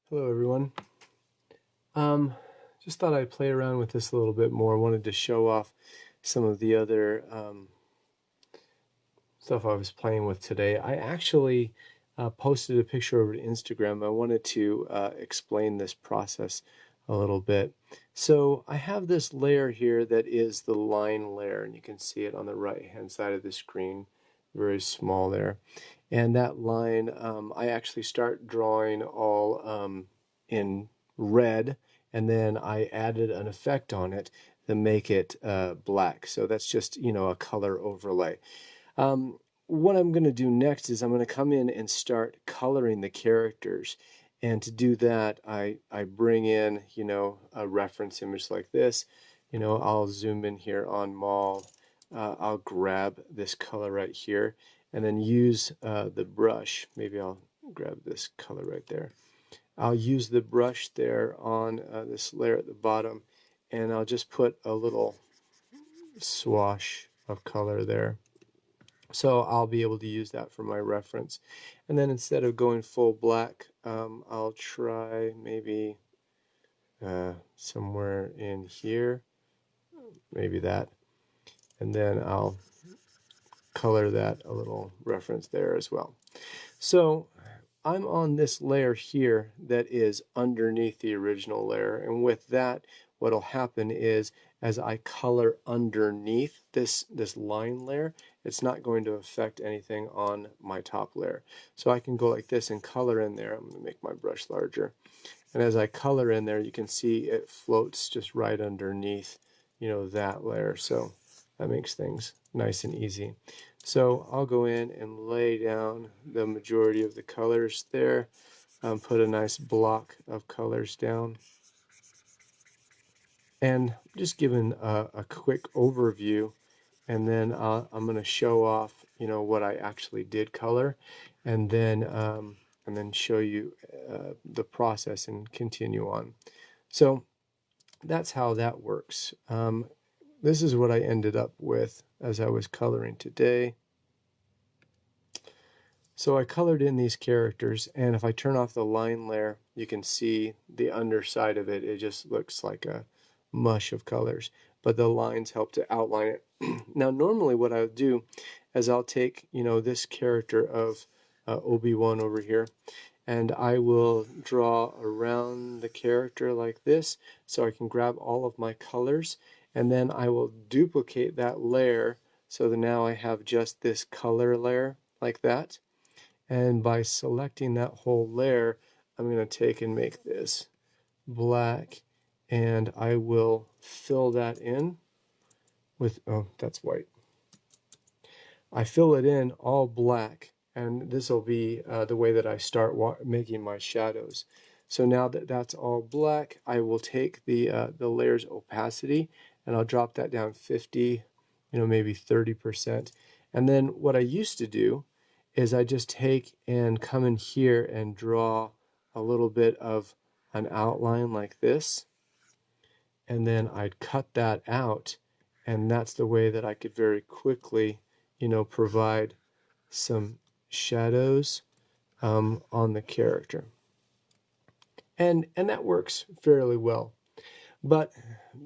Hello everyone. Just thought I'd play around with this a little bit more. Wanted to show off some of the other stuff I was playing with today. I actually posted a picture over to Instagram. I wanted to explain this process a little bit. So I have this layer here that is the line layer, and you can see it on the right hand side of the screen, very small there. And that line, I actually start drawing all in red, and then I added an effect on it to make it black. So that's just, a color overlay. What I'm going to do next is I'm going to come in and start coloring the characters. And to do that, I bring in, a reference image like this. I'll zoom in here on Mall. I'll grab this color right here and then use the brush. Maybe I'll grab this color right there. I'll use the brush there on this layer at the bottom, and I'll just put a little swash of color there. So I'll be able to use that for my reference. And then instead of going full black, I'll try maybe somewhere in here, maybe that. And then I'll color that a little reference there as well. So I'm on this layer here that is underneath the original layer, and with that what'll happen is as I color underneath this line layer, it's not going to affect anything on my top layer. So I can go like this and color in there. I'm going to make my brush larger, and as I color in there, you can see it floats just right underneath that layer. So that makes things nice and easy. So I'll go in and lay down the majority of the colors there, put a nice block of colors down, and just giving a quick overview, and then I'm going to show off what I actually did color, and then show you the process and continue on. So that's how that works. This is what I ended up with as I was coloring today. So I colored in these characters, and if I turn off the line layer, you can see the underside of it. It just looks like a mush of colors, but the lines help to outline it. Now normally what I would do is I'll take this character of Obi-Wan over here, and I will draw around the character like this, so I can grab all of my colors, and then I will duplicate that layer so that now I have just this color layer like that. And by selecting that whole layer, I'm going to take and make this black, and I will fill that in with, oh, that's white. I fill it in all black, and this will be the way that I start making my shadows. So now that that's all black, I will take the layer's opacity, and I'll drop that down 50, maybe 30%. And then what I used to do is I just take and come in here and draw a little bit of an outline like this, and then I'd cut that out, and that's the way that I could very quickly provide some shadows on the character, and that works fairly well. But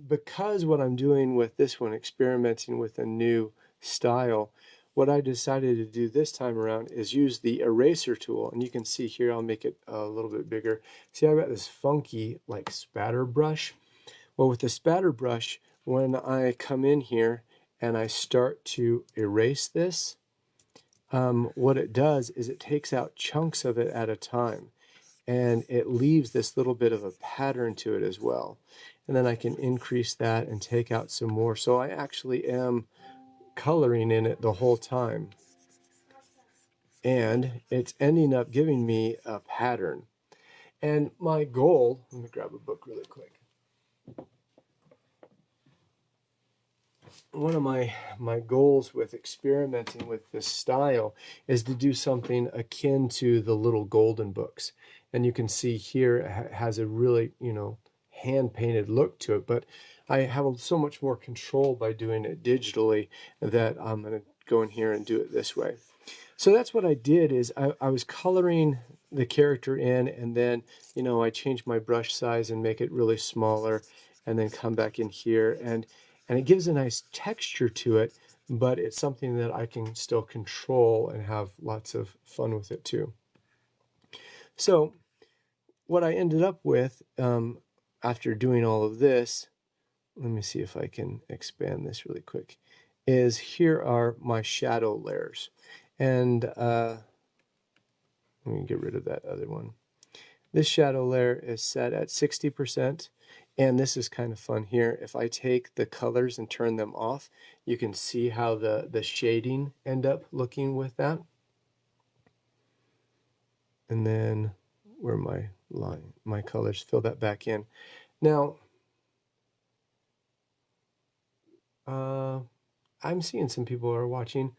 because what I'm doing with this one, experimenting with a new style, what I decided to do this time around is use the eraser tool, and you can see here, I'll make it a little bit bigger. See, I've got this funky like spatter brush. Well, with the spatter brush, when I come in here and I start to erase this, what it does is it takes out chunks of it at a time, and it leaves this little bit of a pattern to it as well. And then I can increase that and take out some more. So I actually am coloring in it the whole time, and it's ending up giving me a pattern. And my goal, let me grab a book really quick. One of my goals with experimenting with this style is to do something akin to the little golden books. And you can see here it has a really, hand-painted look to it, but I have so much more control by doing it digitally that I'm going to go in here and do it this way. So that's what I did, is I was coloring the character in, and then, you know, I change my brush size and make it really smaller, and then come back in here, and it gives a nice texture to it, but it's something that I can still control and have lots of fun with it too. So what I ended up with after doing all of this, let me see if I can expand this really quick, is here are my shadow layers. And let me get rid of that other one. This shadow layer is set at 60%, and this is kind of fun here. If I take the colors and turn them off, you can see how the shading end up looking with that. And then where my colors, fill that back in. Now, I'm seeing some people are watching.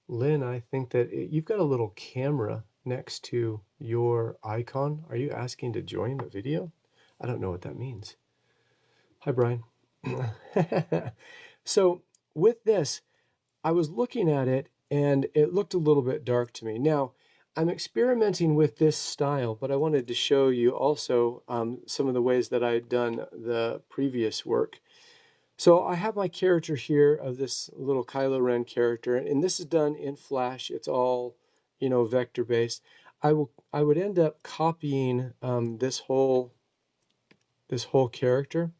Lynn, I think that you've got a little camera next to your icon. Are you asking to join the video? I don't know what that means. Hi, Brian. So with this, I was looking at it and it looked a little bit dark to me. Now, I'm experimenting with this style, but I wanted to show you also some of the ways that I had done the previous work. So I have my character here of this little Kylo Ren character, and this is done in Flash. It's all, you know, vector based. I would end up copying this whole character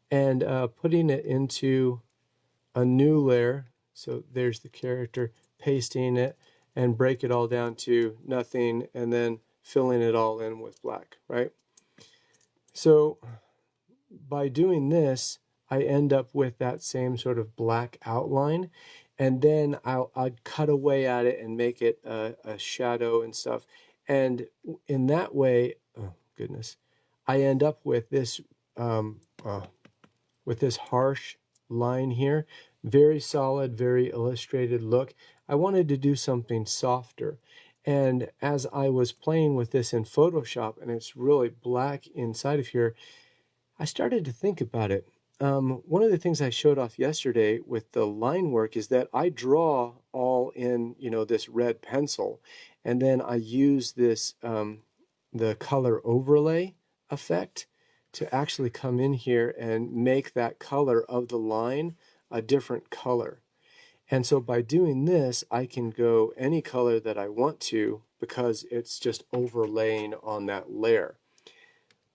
and putting it into a new layer. So there's the character, pasting it, and break it all down to nothing, and then filling it all in with black, right? So by doing this, I end up with that same sort of black outline, and then I'd cut away at it and make it a shadow and stuff. And in that way, oh goodness, I end up with this harsh line here, very solid, very illustrated look. I wanted to do something softer. And as I was playing with this in Photoshop, and it's really black inside of here, I started to think about it. One of the things I showed off yesterday with the line work is that I draw all in, you know, this red pencil, and then I use this, the color overlay effect to actually come in here and make that color of the line a different color. And so by doing this, I can go any color that I want to because it's just overlaying on that layer.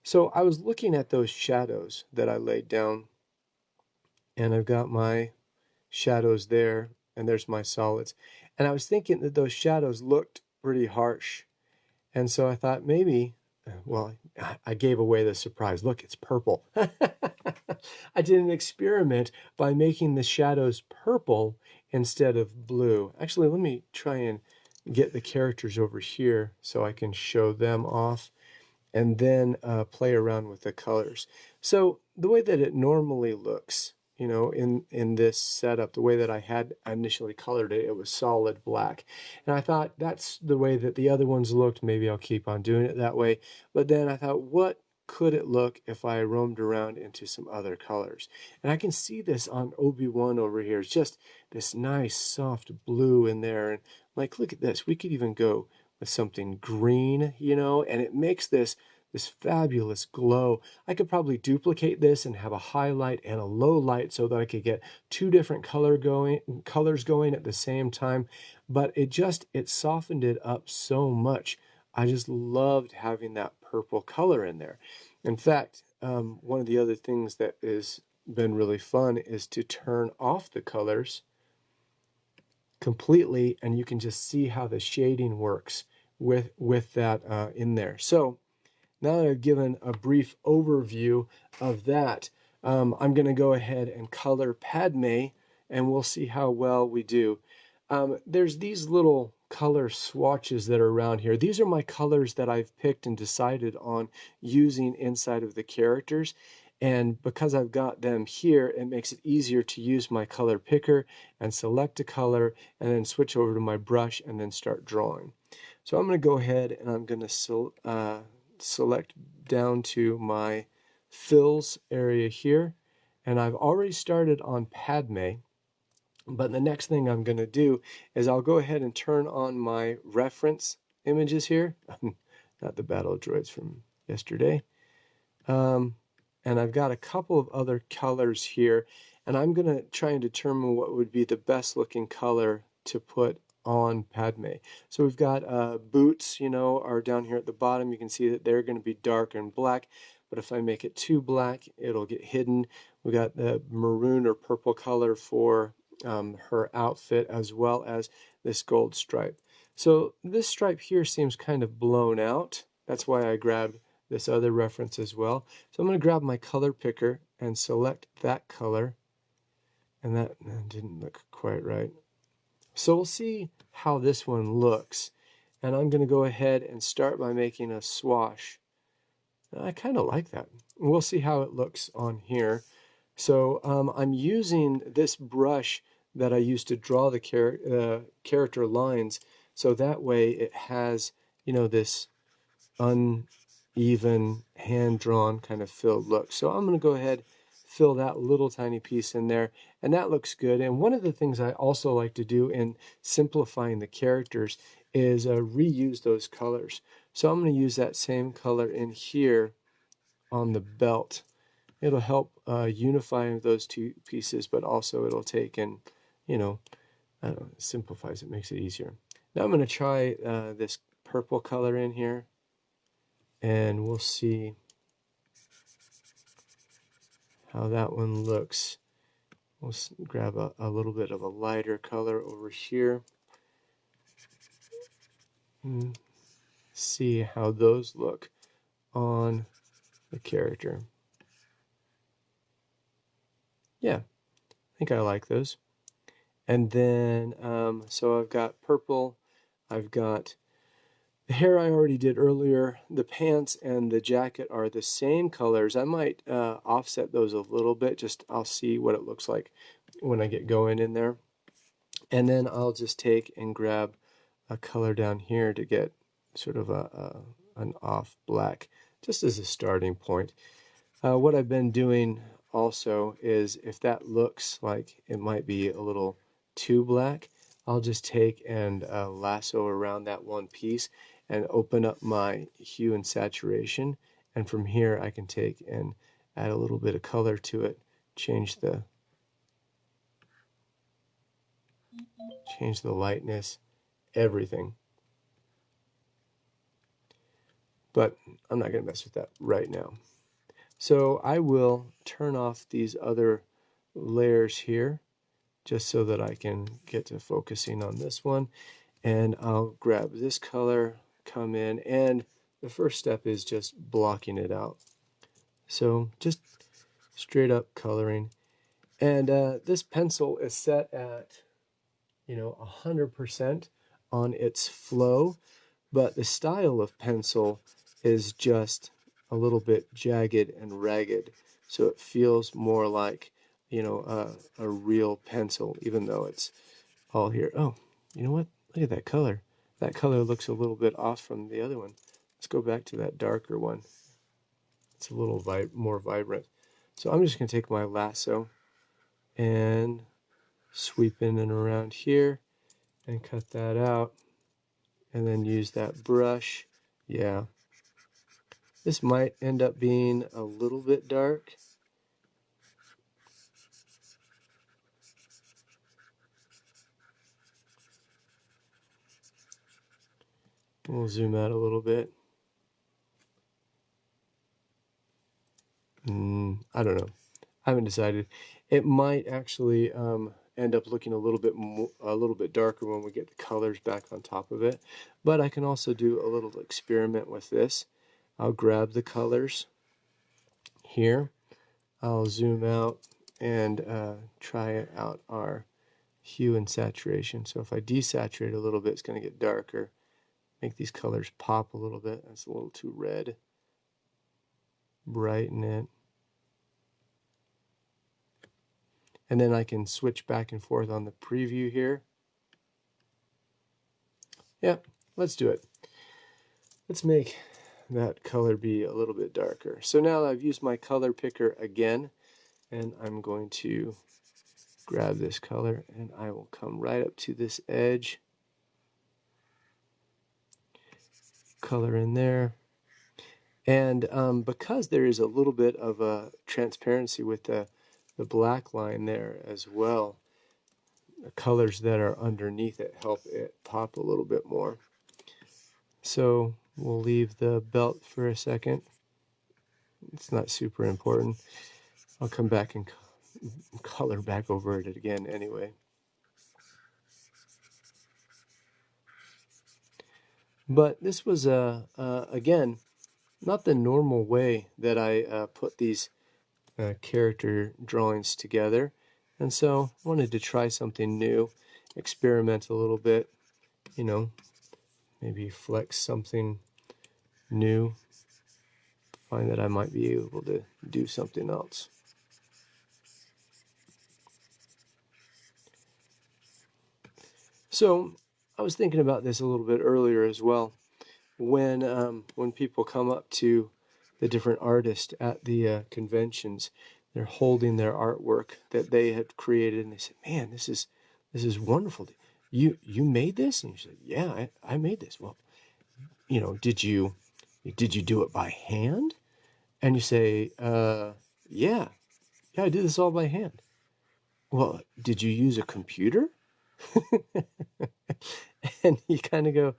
So I was looking at those shadows that I laid down, and I've got my shadows there, and there's my solids. And I was thinking that those shadows looked pretty harsh. And so I thought maybe, well, I gave away the surprise. Look, it's purple. I did an experiment by making the shadows purple instead of blue. Actually, let me try and get the characters over here so I can show them off, and then play around with the colors. So the way that it normally looks, you know, in this setup, the way that I had initially colored it, it was solid black. And I thought that's the way that the other ones looked. Maybe I'll keep on doing it that way. But then I thought, what could it look if I roamed around into some other colors? And I can see this on Obi-Wan over here. It's just this nice soft blue in there. And like, look at this. We could even go with something green, you know, and it makes this fabulous glow. I could probably duplicate this and have a highlight and a low light so that I could get two different colors going at the same time. But it softened it up so much. I just loved having that purple color in there. In fact, one of the other things that has been really fun is to turn off the colors completely, and you can just see how the shading works with that in there. So now that I've given a brief overview of that, I'm going to go ahead and color Padme, and we'll see how well we do. There's these little color swatches that are around here. These are my colors that I've picked and decided on using inside of the characters. And because I've got them here, it makes it easier to use my color picker and select a color and then switch over to my brush and then start drawing. So I'm going to go ahead and I'm going to select down to my fills area here, and I've already started on Padme, but the next thing I'm going to do is I'll go ahead and turn on my reference images here. Not the battle droids from yesterday. And I've got a couple of other colors here, and I'm going to try and determine what would be the best looking color to put on Padme. So we've got boots, you know, are down here at the bottom. You can see that they're going to be dark and black, but if I make it too black, it'll get hidden. We got the maroon or purple color for her outfit, as well as this gold stripe. So this stripe here seems kind of blown out. That's why I grabbed this other reference as well. So I'm going to grab my color picker and select that color, and that didn't look quite right. So we'll see how this one looks, and I'm going to go ahead and start by making a swash. I kind of like that. We'll see how it looks on here. So I'm using this brush that I used to draw the character lines, so that way it has, you know, this uneven hand-drawn kind of filled look. So I'm going to go ahead, fill that little tiny piece in there, and that looks good. And one of the things I also like to do in simplifying the characters is reuse those colors. So I'm going to use that same color in here on the belt. It'll help unify those two pieces, but also it'll take and, you know, I don't know, it simplifies it, makes it easier. Now I'm going to try this purple color in here, and we'll see how that one looks. We'll grab a little bit of a lighter color over here. And see how those look on the character. Yeah, I think I like those. And then, so I've got purple, I've got the hair I already did earlier, the pants and the jacket are the same colors. I might offset those a little bit, just I'll see what it looks like when I get going in there. And then I'll just take and grab a color down here to get sort of an off black, just as a starting point. What I've been doing also is, if that looks like it might be a little too black, I'll just take and lasso around that one piece and open up my hue and saturation, and from here I can take and add a little bit of color to it, change the lightness, everything. But I'm not going to mess with that right now. So I will turn off these other layers here, just so that I can get to focusing on this one. And I'll grab this color, come in, and the first step is just blocking it out. So just straight up coloring. And this pencil is set at, you know, 100% on its flow, but the style of pencil is just a little bit jagged and ragged, so it feels more like, you know, a real pencil, even though it's all here. Oh, you know what? Look at that color. That color looks a little bit off from the other one. Let's go back to that darker one. It's a little more vibrant. So I'm just going to take my lasso and sweep in and around here and cut that out, and then use that brush. Yeah. This might end up being a little bit dark. We'll zoom out a little bit. I don't know. I haven't decided. It might actually end up looking a little bit darker when we get the colors back on top of it. But I can also do a little experiment with this. I'll grab the colors here. I'll zoom out and try out our hue and saturation. So if I desaturate a little bit, it's going to get darker. Make these colors pop a little bit. That's a little too red. Brighten it. And then I can switch back and forth on the preview here. Yeah, let's do it. Let's make that color be a little bit darker. So now I've used my color picker again, and I'm going to grab this color, and I will come right up to this edge. color in there. And because there is a little bit of a transparency with the black line there as well, the colors that are underneath it help it pop a little bit more. So we'll leave the belt for a second. It's not super important. I'll come back and color back over it again anyway. But this was, again, not the normal way that I put these character drawings together. And so I wanted to try something new, experiment a little bit, you know, maybe flex something new, find that I might be able to do something else. So I was thinking about this a little bit earlier as well. When people come up to the different artists at the conventions, they're holding their artwork that they had created, and they say, "Man, this is wonderful. You made this?" And you say, "Yeah, I made this." "Well, you know, did you do it by hand?" And you say, "Yeah, I did this all by hand." "Well, did you use a computer?" And you kind of go,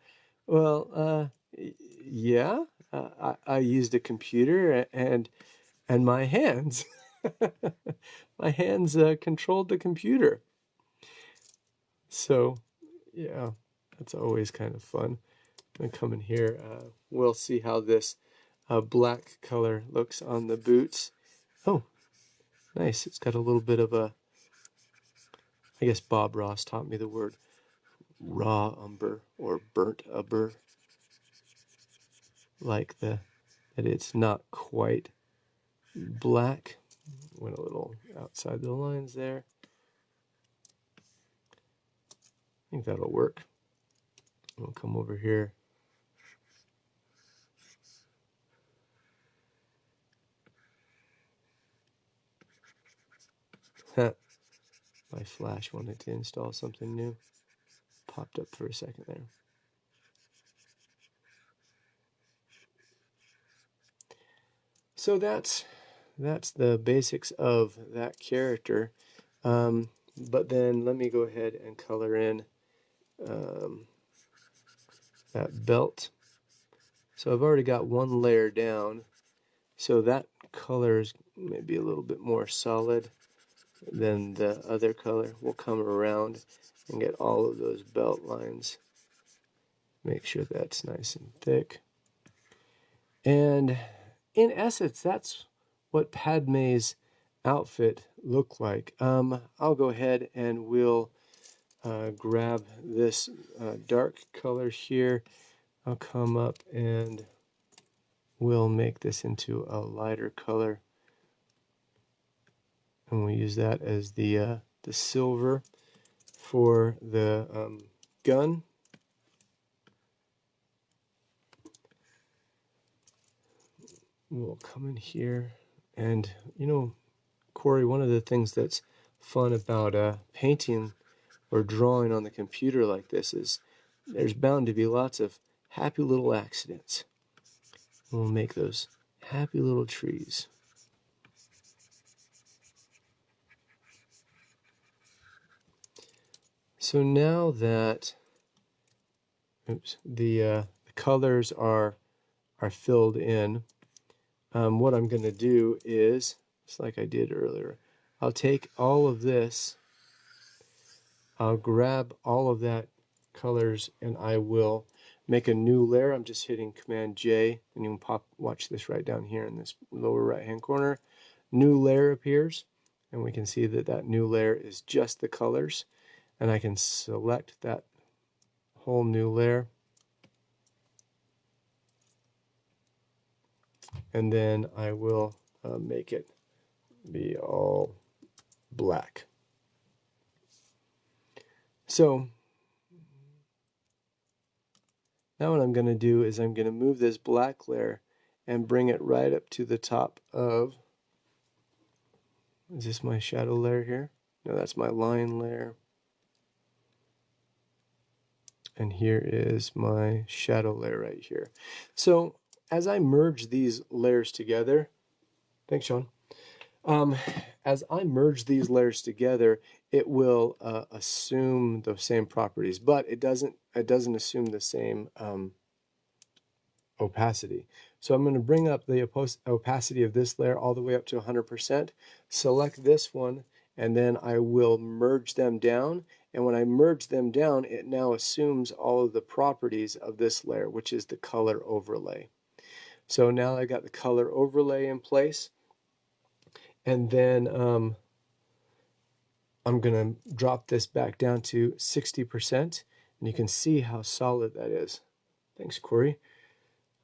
"Well, yeah, I used a computer and my hands, my hands controlled the computer." So, yeah, that's always kind of fun. I'm gonna come in here. We'll see how this black color looks on the boots. Oh, nice. It's got a little bit of a, I guess Bob Ross taught me the word raw umber or burnt umber, like that it's not quite black. Went a little outside the lines there. I think that'll work. We'll come over here. My flash wanted to install something new. Popped up for a second there. So that's the basics of that character. But then let me go ahead and color in that belt. So I've already got one layer down, so that color is maybe a little bit more solid than the other color. We'll come around and get all of those belt lines. Make sure that's nice and thick. And in essence, that's what Padme's outfit looked like. I'll go ahead and we'll grab this dark color here. I'll come up and we'll make this into a lighter color. And we'll use that as the silver for the gun. We'll come in here, and you know, Corey, one of the things that's fun about painting or drawing on the computer like this is there's bound to be lots of happy little accidents. We'll make those happy little trees. So now that the colors are filled in, what I'm going to do is, just like I did earlier, I'll take all of this, I'll grab all of that colors, and I will make a new layer. I'm just hitting Command J, and you can watch this right down here in this lower right hand corner. New layer appears, and we can see that that new layer is just the colors, and I can select that whole new layer, and then I will make it be all black. So now what I'm going to do is I'm going to move this black layer and bring it right up to the top of, is this my shadow layer here? No, that's my line layer. And here is my shadow layer right here. So as I merge these layers together, thanks, Sean. As I merge these layers together, it will assume the same properties, but it doesn't assume the same opacity. So I'm going to bring up the opacity of this layer all the way up to 100%, select this one, and then I will merge them down. And when I merge them down, it now assumes all of the properties of this layer, which is the color overlay. So now I got the color overlay in place. And then I'm going to drop this back down to 60%. And you can see how solid that is. Thanks, Corey.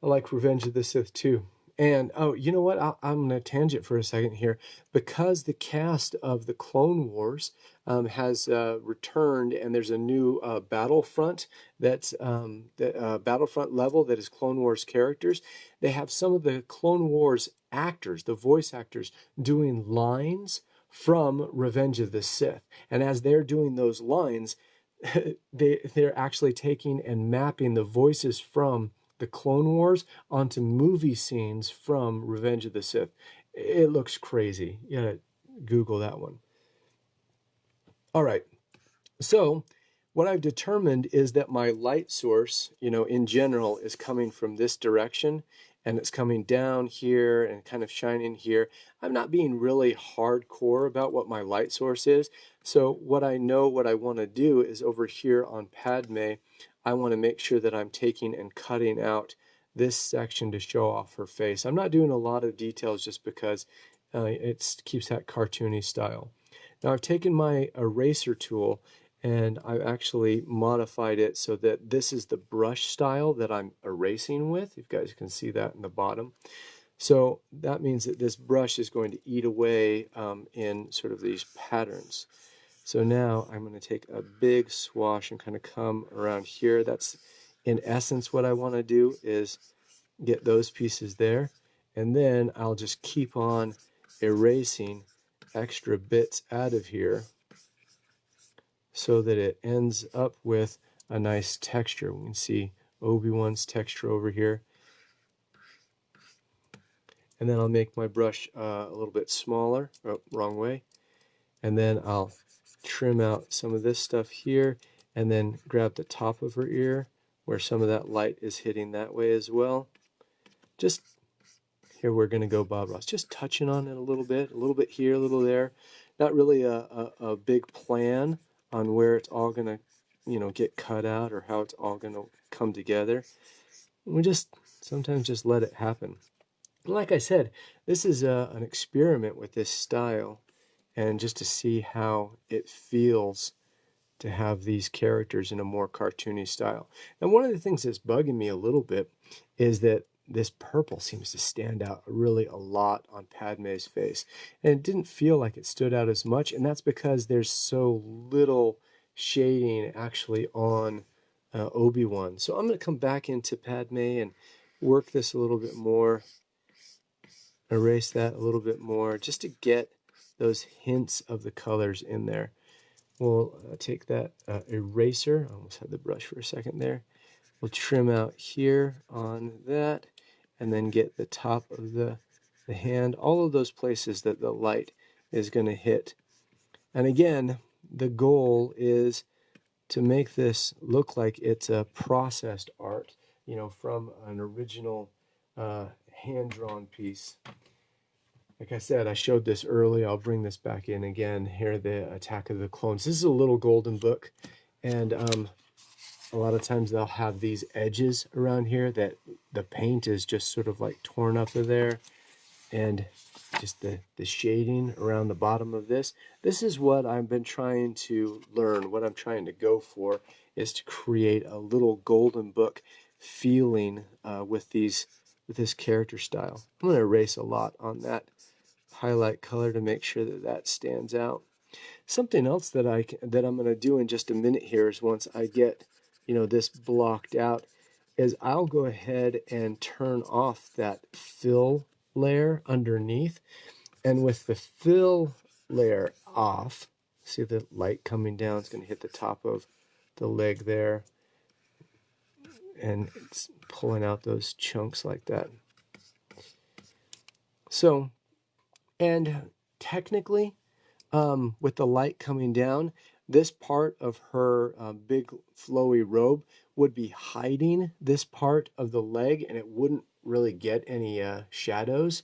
I like Revenge of the Sith too. And, oh, you know what? I'm going to tangent for a second here. Because the cast of the Clone Wars has returned, and there's a new Battlefront that's Battlefront level that is Clone Wars characters, they have some of the Clone Wars actors, the voice actors, doing lines from Revenge of the Sith. And as they're doing those lines, they're actually taking and mapping the voices from the Clone Wars onto movie scenes from Revenge of the Sith. It looks crazy. You gotta Google that one. All right. So what I've determined is that my light source, in general, is coming from this direction, and it's coming down here and kind of shining here. I'm not being really hardcore about what my light source is. So what I want to do is over here on Padme, I want to make sure that I'm taking and cutting out this section to show off her face. I'm not doing a lot of details just because it keeps that cartoony style. Now I've taken my eraser tool and I've actually modified it so that this is the brush style that I'm erasing with. You guys can see that in the bottom. So that means that this brush is going to eat away in sort of these patterns. So now I'm going to take a big swash and kind of come around here. That's in essence what I want to do, is get those pieces there. And then I'll just keep on erasing extra bits out of here so that it ends up with a nice texture. We can see Obi-Wan's texture over here. And then I'll make my brush a little bit smaller. Oh, wrong way. And then I'll trim out some of this stuff here, and then grab the top of her ear where some of that light is hitting that way as well. Just here we're going to go Bob Ross, just touching on it a little bit here, a little there. Not really a big plan on where it's all going to get cut out or how it's all going to come together. We just sometimes just let it happen. Like I said, this is an experiment with this style, and just to see how it feels to have these characters in a more cartoony style. And one of the things that's bugging me a little bit is that this purple seems to stand out really a lot on Padme's face. And it didn't feel like it stood out as much, and that's because there's so little shading actually on Obi-Wan. So I'm going to come back into Padme and work this a little bit more, erase that a little bit more, just to get those hints of the colors in there. We'll take that eraser, I almost had the brush for a second there. We'll trim out here on that, and then get the top of the hand, all of those places that the light is going to hit. And again, the goal is to make this look like it's a processed art, from an original hand-drawn piece. Like I said, I showed this early. I'll bring this back in again. Here, the Attack of the Clones. This is a little golden book, and a lot of times they'll have these edges around here that the paint is just sort of like torn up of there, and just the shading around the bottom of this. This is what I've been trying to learn. What I'm trying to go for is to create a little golden book feeling with this character style. I'm going to erase a lot on that highlight color to make sure that that stands out. Something else that I'm going to do in just a minute here is, once I get this blocked out, is I'll go ahead and turn off that fill layer underneath, and with the fill layer off, see the light coming down, it's going to hit the top of the leg there. and it's pulling out those chunks like that. So, and technically, with the light coming down, this part of her big flowy robe would be hiding this part of the leg, and it wouldn't really get any shadows.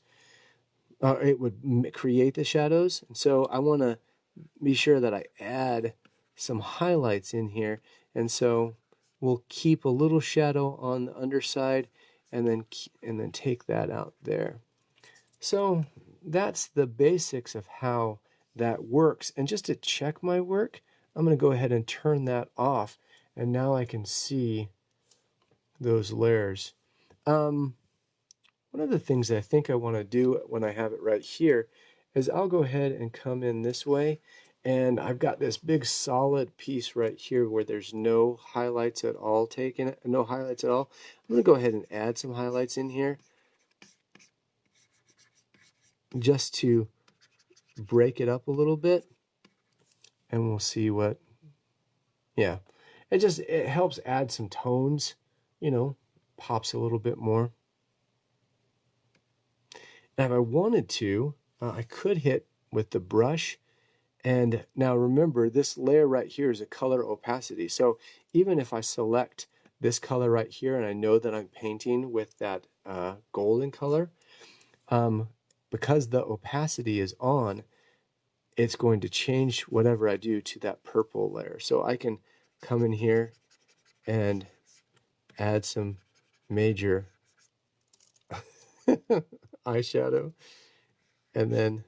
It would create the shadows. And so I want to be sure that I add some highlights in here. And so we'll keep a little shadow on the underside and then take that out there. So that's the basics of how that works. And just to check my work, I'm going to go ahead and turn that off. And now I can see those layers. One of the things that I think I want to do when I have it right here is I'll go ahead and come in this way. And I've got this big solid piece right here where there's no highlights at all taken, no highlights at all. I'm going to go ahead and add some highlights in here just to break it up a little bit, and we'll see what, yeah, it helps add some tones, you know, pops a little bit more. Now if I wanted to, I could hit with the brush, and now remember this layer right here is a color opacity, so even if I select this color right here and I know that I'm painting with that golden color, because the opacity is on, it's going to change whatever I do to that purple layer. So I can come in here and add some major eyeshadow and then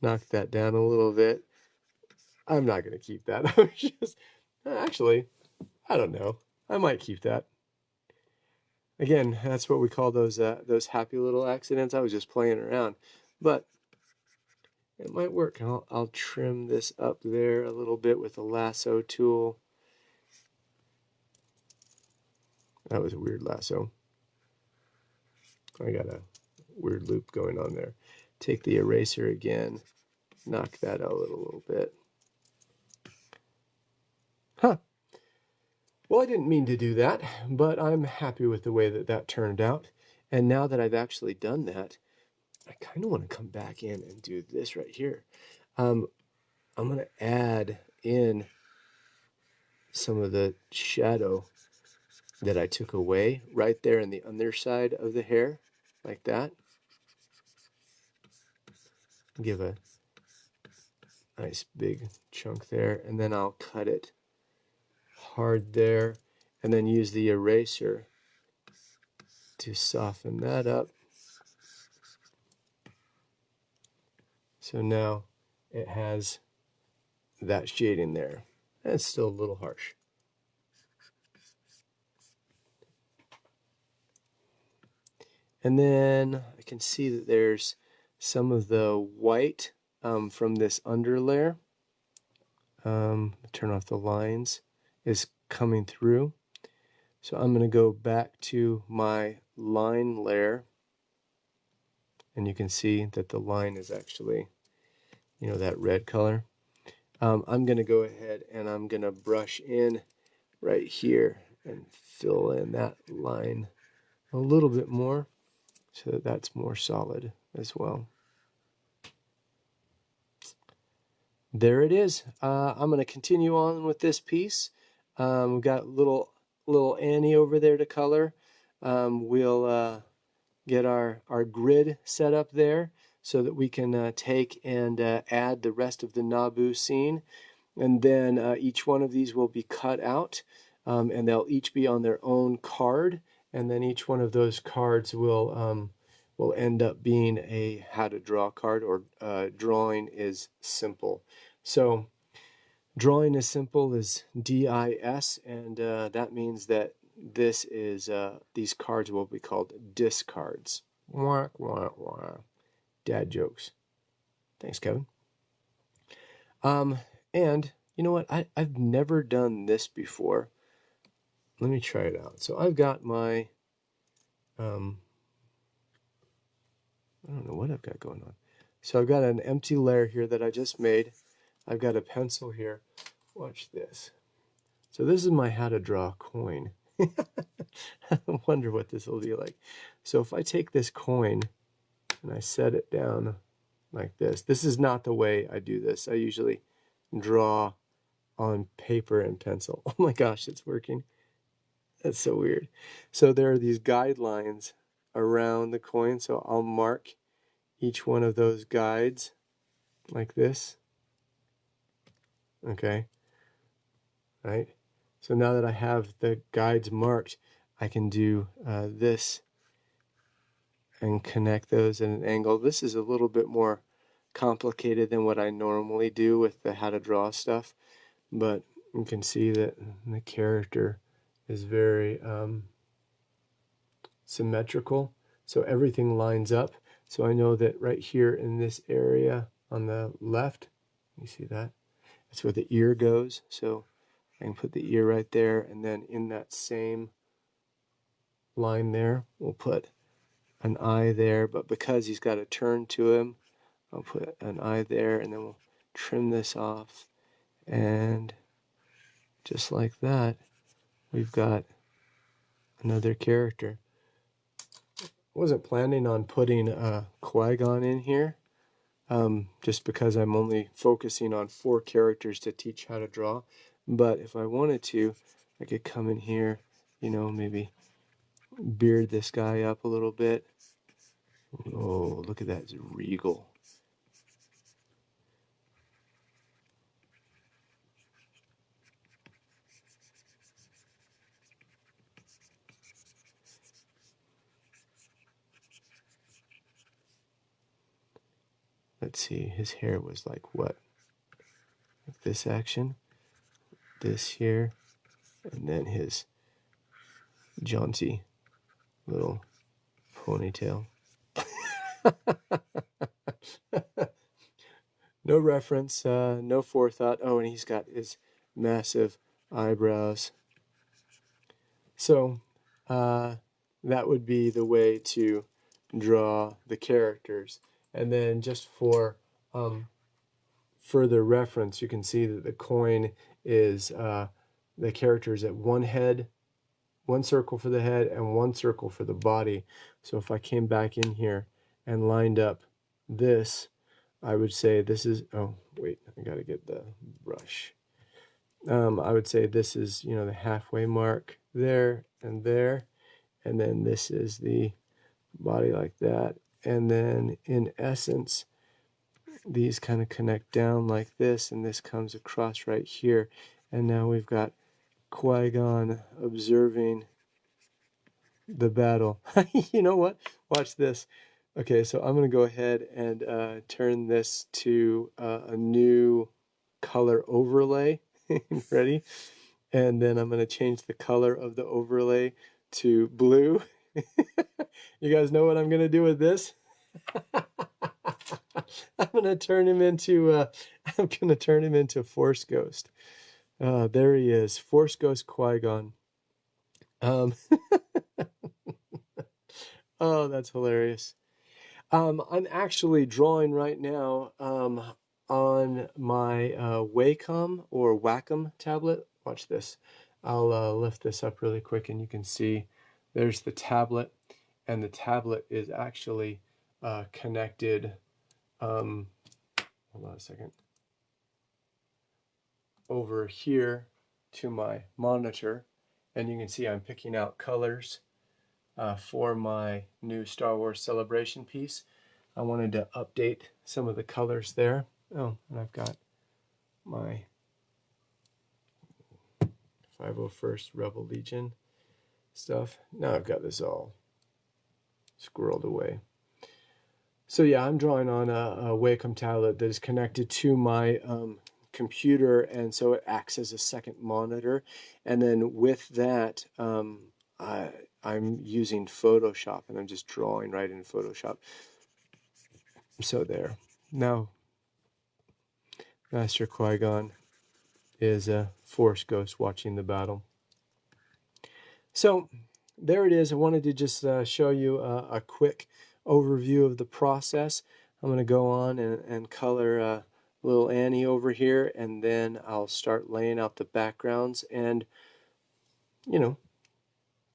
knock that down a little bit. I'm not going to keep that. Actually, I don't know. I might keep that. Again, that's what we call those happy little accidents. I was just playing around, but it might work. I'll trim this up there a little bit with the lasso tool. That was a weird lasso. I got a weird loop going on there. Take the eraser again, knock that out a little bit. Huh. Well, I didn't mean to do that, but I'm happy with the way that that turned out. And now that I've actually done that, I kind of want to come back in and do this right here. I'm going to add in some of the shadow that I took away right there in the underside of the hair, like that. Give a nice big chunk there, and then I'll cut it hard there, and then use the eraser to soften that up. So now it has that shading there. It's still a little harsh. And then I can see that there's some of the white from this under layer. Turn off the lines, is coming through. So I'm going to go back to my line layer, and you can see that the line is actually, you know, that red color. I'm going to go ahead and I'm going to brush in right here and fill in that line a little bit more so that that's more solid as well. There it is. I'm going to continue on with this piece. We've got little Annie over there to color. We'll get our grid set up there so that we can take and add the rest of the Nabu scene. And then each one of these will be cut out, and they'll each be on their own card. And then each one of those cards will end up being a how to draw card, or drawing is simple. So drawing is simple is DIS, and that means that this is these cards will be called discards. Wah, wah, wah. Dad jokes. Thanks, Kevin. And you know what? I've never done this before. Let me try it out. So I've got my I don't know what I've got going on. So I've got an empty layer here that I just made. I've got a pencil here. Watch this. So this is my how to draw coin. I wonder what this will be like. So if I take this coin and I set it down like this is not the way I do this. I usually draw on paper and pencil. Oh my gosh, it's working. That's so weird. So there are these guidelines around the coin. So I'll mark each one of those guides like this. Okay. Right. So now that I have the guides marked, I can do this and connect those at an angle. This is a little bit more complicated than what I normally do with the how to draw stuff, but you can see that the character is very symmetrical, so everything lines up. So I know that right here in this area on the left, you see that? That's where the ear goes, so I can put the ear right there, and then in that same line there, we'll put an eye there, but because he's got a turn to him, I'll put an eye there, and then we'll trim this off, and just like that, we've got another character. I wasn't planning on putting Qui-Gon in here, just because I'm only focusing on 4 characters to teach how to draw, but if I wanted to, I could come in here, you know, maybe beard this guy up a little bit. Oh, look at that, it's regal. Let's see, his hair was like what? Like this action, this here, and then his jaunty little ponytail. No reference, no forethought. Oh, and he's got his massive eyebrows. So that would be the way to draw the characters. And then just for further reference, you can see that the coin is the characters at one head, one circle for the head, and one circle for the body. So if I came back in here and lined up this, I would say this is, oh, wait, I got to get the brush. I would say this is, you know, the halfway mark there, and then this is the body like that. And then in essence, these kind of connect down like this, and this comes across right here. And now we've got Qui-Gon observing the battle. You know what? Watch this. Okay, so I'm going to go ahead and turn this to a new color overlay. Ready? And then I'm going to change the color of the overlay to blue. You guys know what I'm going to do with this? I'm going to turn him into Force Ghost. There he is, Force Ghost Qui-Gon. Oh, that's hilarious. I'm actually drawing right now on my Wacom or Wacom tablet. Watch this. I'll lift this up really quick, and you can see there's the tablet, and the tablet is actually connected. Hold on a second. Over here to my monitor, and you can see I'm picking out colors for my new Star Wars Celebration piece. I wanted to update some of the colors there. Oh, and I've got my 501st Rebel Legion stuff. Now I've got this all squirreled away. So yeah, I'm drawing on a Wacom tablet that is connected to my computer, and so it acts as a second monitor. And then with that, I'm using Photoshop, and I'm just drawing right in Photoshop. So there. Now, Master Qui-Gon is a Force Ghost watching the battle. So there it is. I wanted to just show you a quick overview of the process. I'm going to go on and color little Annie over here, and then I'll start laying out the backgrounds, and you know,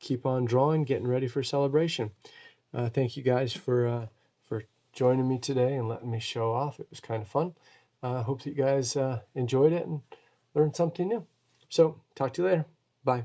keep on drawing, getting ready for celebration. Thank you guys for joining me today and letting me show off. It was kind of fun. Hope that you guys enjoyed it and learned something new. So talk to you later. Bye.